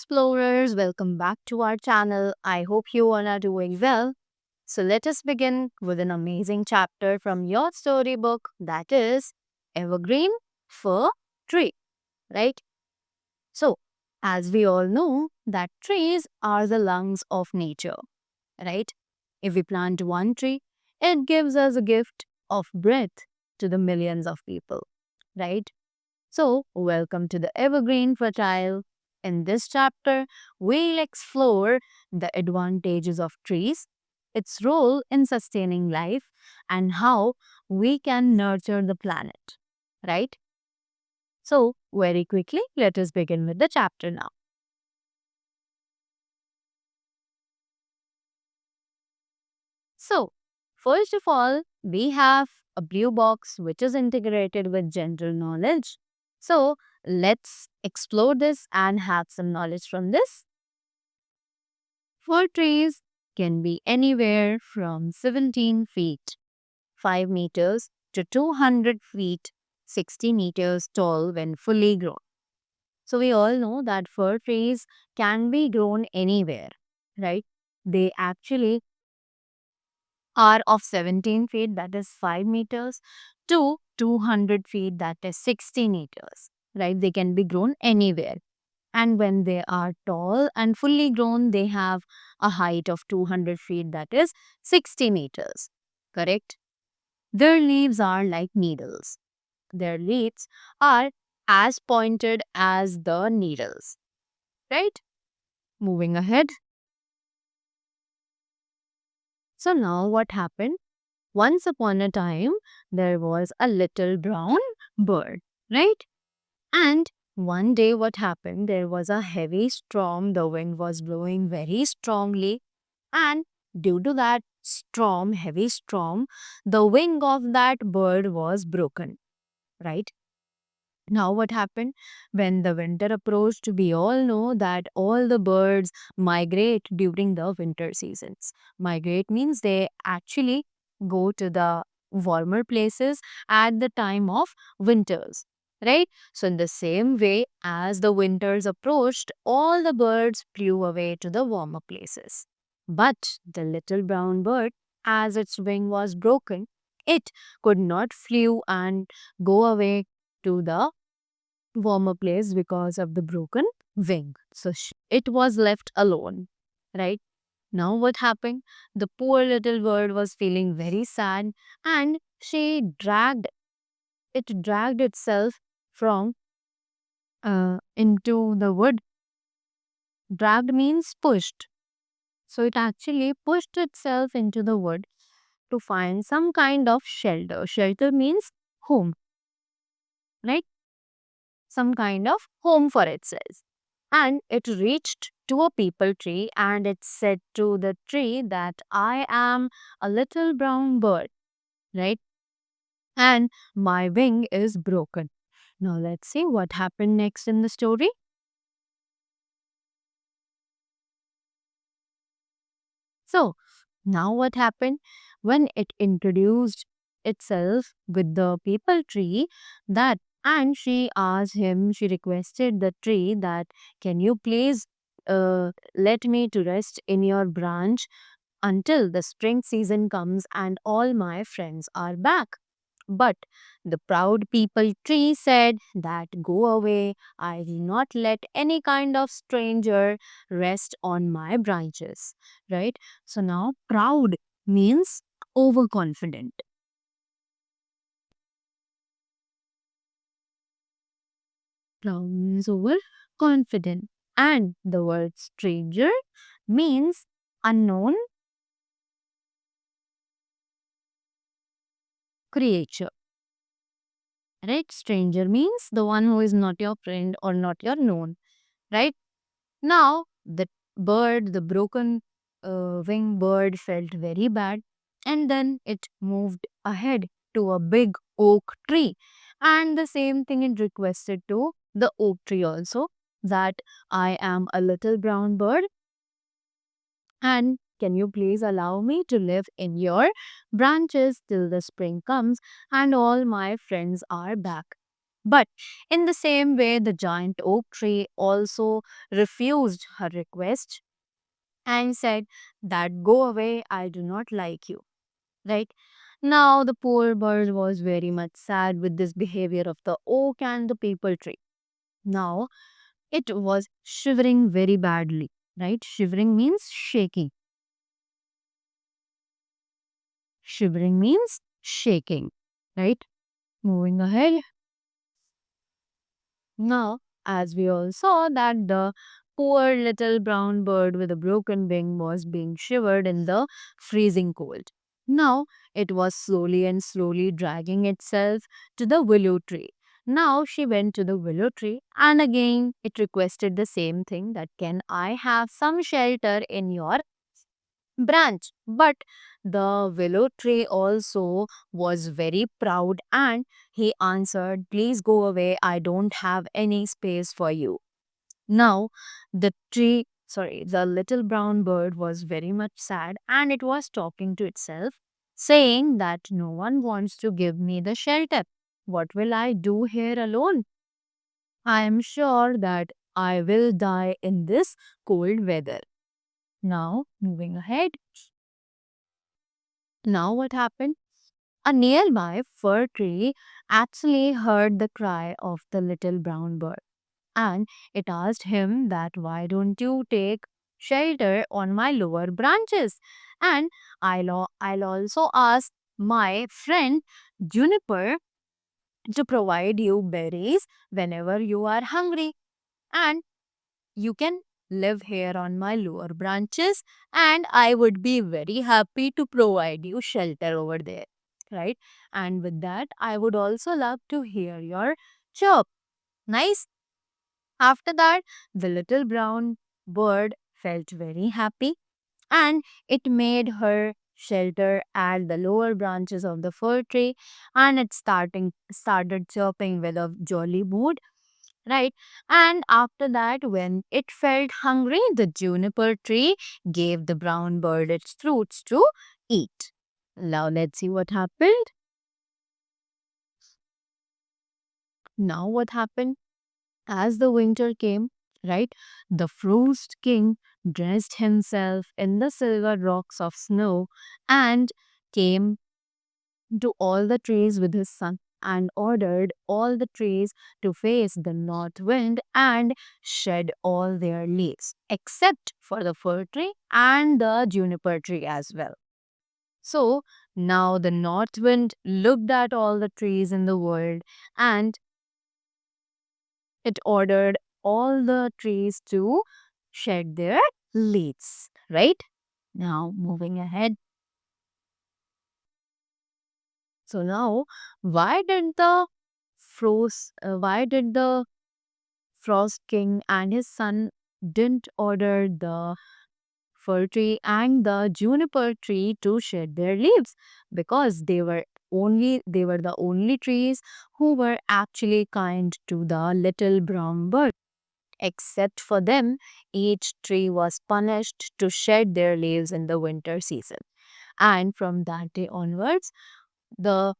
explorers, welcome back to our channel. I hope you all are doing well. So, let us begin with an amazing chapter from your storybook, that is Evergreen Fir Tree, right? So, as we all know, that trees are the lungs of nature, right? If we plant one tree, it gives us a gift of breath to the millions of people, right? So, welcome to the Evergreen Fertile. In this chapter, we'll explore the advantages of trees, its role in sustaining life, and how we can nurture the planet. Right? So, very quickly, let us begin with the chapter now. So, first of all, we have a blue box which is integrated with general knowledge. So, let's explore this and have some knowledge from this. Fir trees can be anywhere from 17 feet, 5 meters, to 200 feet, 60 meters tall when fully grown. So, we all know that fir trees can be grown anywhere, right? They actually are of 17 feet, that is 5 meters, to 200 feet, that is 60 meters, right? They can be grown anywhere. And when they are tall and fully grown, they have a height of 200 feet, that is 60 meters. Correct? Their leaves are like needles. Their leaves are as pointed as the needles. Right? Moving ahead. So now what happened? Once upon a time, there was a little brown bird. Right? And one day, what happened? There was a heavy storm. The wind was blowing very strongly. And due to that storm, heavy storm, the wing of that bird was broken. Right? Now, what happened? When the winter approached, we all know that all the birds migrate during the winter seasons. Migrate means they actually go to the warmer places at the time of winters, right? So, in the same way, as the winters approached, all the birds flew away to the warmer places. But the little brown bird, as its wing was broken, it could not flew and go away to the warmer place because of the broken wing. So it was left alone, right? Now, what happened? The poor little bird was feeling very sad and it dragged itself from into the wood. Dragged means pushed. So it actually pushed itself into the wood to find some kind of shelter. Shelter means home, right? Some kind of home for itself. And it reached to a peepal tree and it said to the tree that I am a little brown bird, right? And my wing is broken. Now let's see what happened next in the story. So, now what happened when it introduced itself with the peepal tree that and she requested the tree that can you please let me to rest in your branch until the spring season comes and all my friends are back. But the proud people tree said that go away, I will not let any kind of stranger rest on my branches. Right? So now proud means overconfident. Proud means overconfident. And the word stranger means unknown creature. Right? Stranger means the one who is not your friend or not your known. Right? Now, the bird, the broken wing bird, felt very bad and then it moved ahead to a big oak tree. And the same thing it requested to the oak tree also that I am a little brown bird and can you please allow me to live in your branches till the spring comes and all my friends are back. But in the same way, the giant oak tree also refused her request and said that go away, I do not like you. Right? Now the poor bird was very much sad with this behavior of the oak and the peepal tree. Now it was shivering very badly. Right? Shivering means shaking. Shivering means shaking. Right? Moving ahead. Now, as we all saw that the poor little brown bird with a broken wing was being shivered in the freezing cold. Now, it was slowly and slowly dragging itself to the willow tree. Now she went to the willow tree and again it requested the same thing, that can I have some shelter in your branch. But the willow tree also was very proud and he answered, please go away, I don't have any space for you. Now, the little brown bird was very much sad and it was talking to itself, saying that no one wants to give me the shelter. What will I do here alone? I am sure that I will die in this cold weather. Now, moving ahead. Now, what happened? A nearby fir tree actually heard the cry of the little brown bird and it asked him that why don't you take shelter on my lower branches, and I'll also ask my friend Juniper to provide you berries whenever you are hungry, and you can live here on my lower branches and I would be very happy to provide you shelter over there, right? And with that, I would also love to hear your chirp. Nice. After that, the little brown bird felt very happy and it made her shelter at the lower branches of the fir tree and it started chirping with a jolly mood, right? And after that, when it felt hungry, the juniper tree gave the brown bird its fruits to eat. Now let's see what happened. Now what happened? As the winter came, right, the Frost King dressed himself in the silver rocks of snow and came to all the trees with his son and ordered all the trees to face the north wind and shed all their leaves, except for the fir tree and the juniper tree as well. So now the north wind looked at all the trees in the world and it ordered all the trees to shed their leaves, right? Now, moving ahead. So now, why did the Frost King and his son didn't order the fir tree and the juniper tree to shed their leaves? Because they were the only trees who were actually kind to the little brown bird. Except for them, each tree was punished to shed their leaves in the winter season. And from that day onwards, the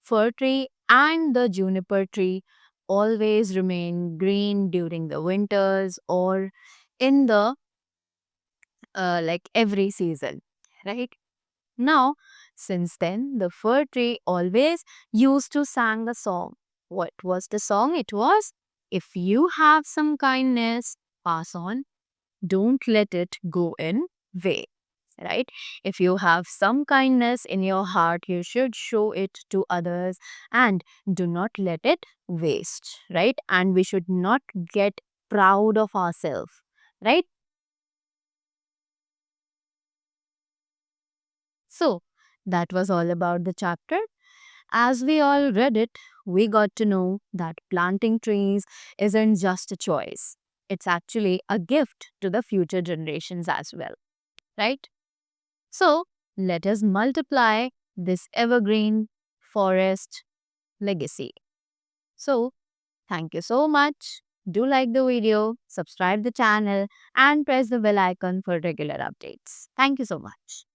fir tree and the juniper tree always remain green during the winters or in the like every season, right? Now, since then, the fir tree always used to sing a song. What was the song? It was, if you have some kindness, pass on, don't let it go in vain, right? If you have some kindness in your heart, you should show it to others and do not let it waste, right? And we should not get proud of ourselves, right? So that was all about the chapter. As we all read it, we got to know that planting trees isn't just a choice. It's actually a gift to the future generations as well, right? So let us multiply this evergreen forest legacy. So thank you so much. Do like the video, subscribe the channel and press the bell icon for regular updates. Thank you so much.